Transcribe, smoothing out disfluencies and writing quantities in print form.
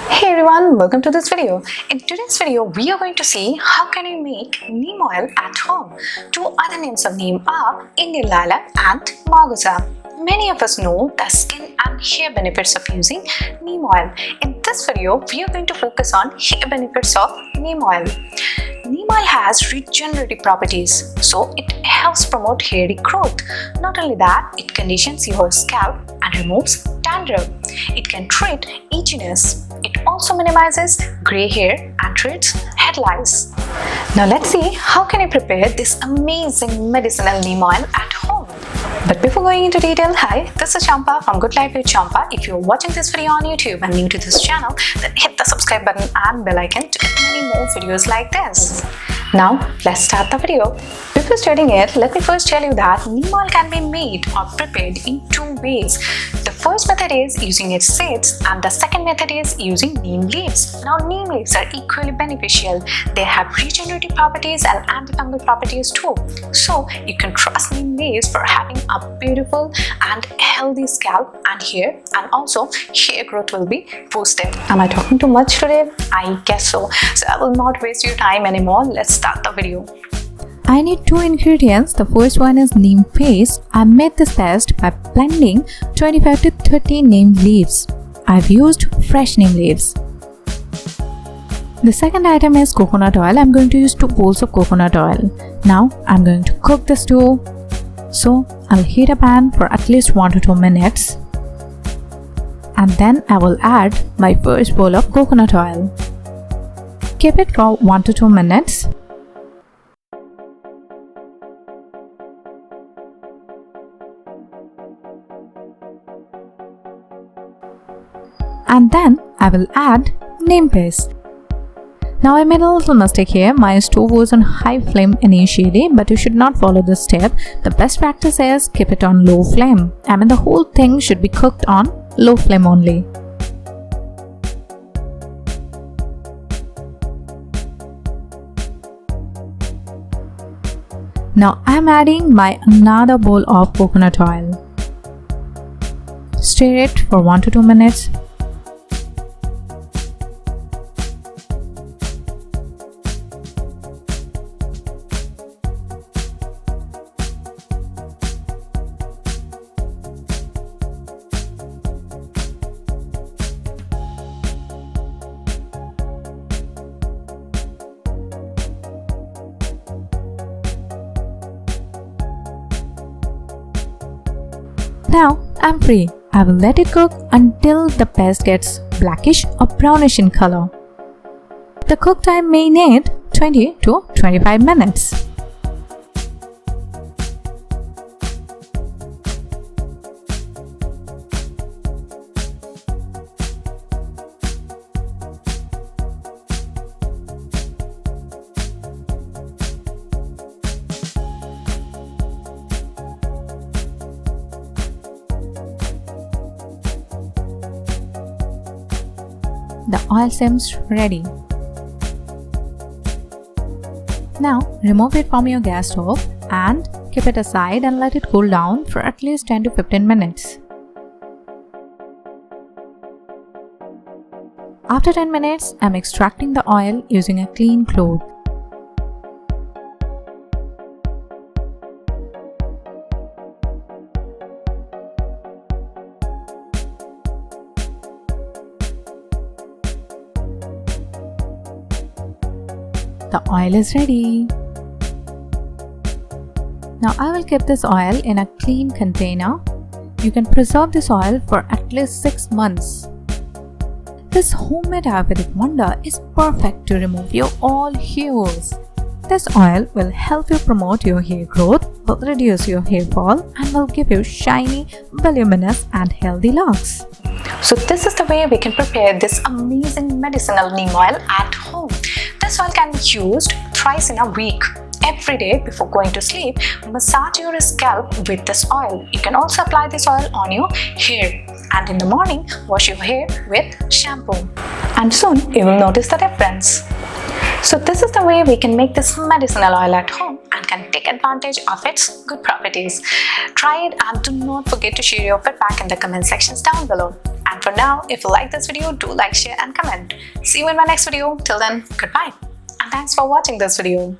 Hey everyone, welcome to this video. In today's video, we are going to see how can you make neem oil at home. Two other names of neem are Indian lilac and margosa. Many of us know the skin and hair benefits of using neem oil. In this video, we are going to focus on hair benefits of neem oil. Neem oil has regenerative properties, so it helps promote hairy growth. Not only that, it conditions your scalp and removes dandruff. It can treat itchiness. It also minimizes grey hair and treats head lice. Now let's see how can you prepare this amazing medicinal neem oil at home. But before going into detail, hi, this is Shampa from Good Life with Shampa. If you're watching this video on YouTube and new to this channel, then hit the subscribe button and bell icon to get many more videos like this. Now, let's start the video. Before starting it, let me first tell you that neem oil can be made or prepared in two ways. The first method is using its seeds and the second method is using neem leaves. Now, neem leaves are equally beneficial. They have regenerative properties and antifungal properties too. So, you can trust neem leaves for having a beautiful and healthy scalp and hair, and also hair growth will be boosted. Am I talking too much today? I guess so. So, I will not waste your time anymore. Let's start the video. I need two ingredients. The first one is neem paste. I made this paste by blending 25 to 30 neem leaves. I've used fresh neem leaves. The second item is coconut oil. I'm going to use 2 bowls of coconut oil. Now I'm going to cook this dough. So I'll heat a pan for at least 1 to 2 minutes. And then I will add my first bowl of coconut oil. Keep it for 1 to 2 minutes. And then I will add neem paste. Now I made a little mistake here. My stove was on high flame initially, but you should not follow this step. The best practice is keep it on low flame. I mean, the whole thing should be cooked on low flame only. Now I am adding my another bowl of coconut oil. Stir it for 1 to 2 minutes. Now I'm free. I will let it cook until the paste gets blackish or brownish in color. The cook time may need 20 to 25 minutes. The oil seems ready. Now remove it from your gas stove and keep it aside and let it cool down for at least 10 to 15 minutes. After 10 minutes, I'm extracting the oil using a clean cloth. The oil is ready. Now I will keep this oil in a clean container. You can preserve this oil for at least 6 months. This homemade Ayurvedic wonder is perfect to remove your all hairs. This oil will help you promote your hair growth, will reduce your hair fall, and will give you shiny, voluminous and healthy locks. So this is the way we can prepare this amazing medicinal neem oil at home. This oil can be used thrice in a week. Every day before going to sleep, massage your scalp with this oil. You can also apply this oil on your hair. And in the morning, wash your hair with shampoo. And soon you will notice the difference. So this is the way we can make this medicinal oil at home and can take advantage of its good properties. Try it and do not forget to share your feedback in the comment sections down below. And And for now, if you like this video, do like, share and comment. See you in my next video. Till then, goodbye. And thanks for watching this video.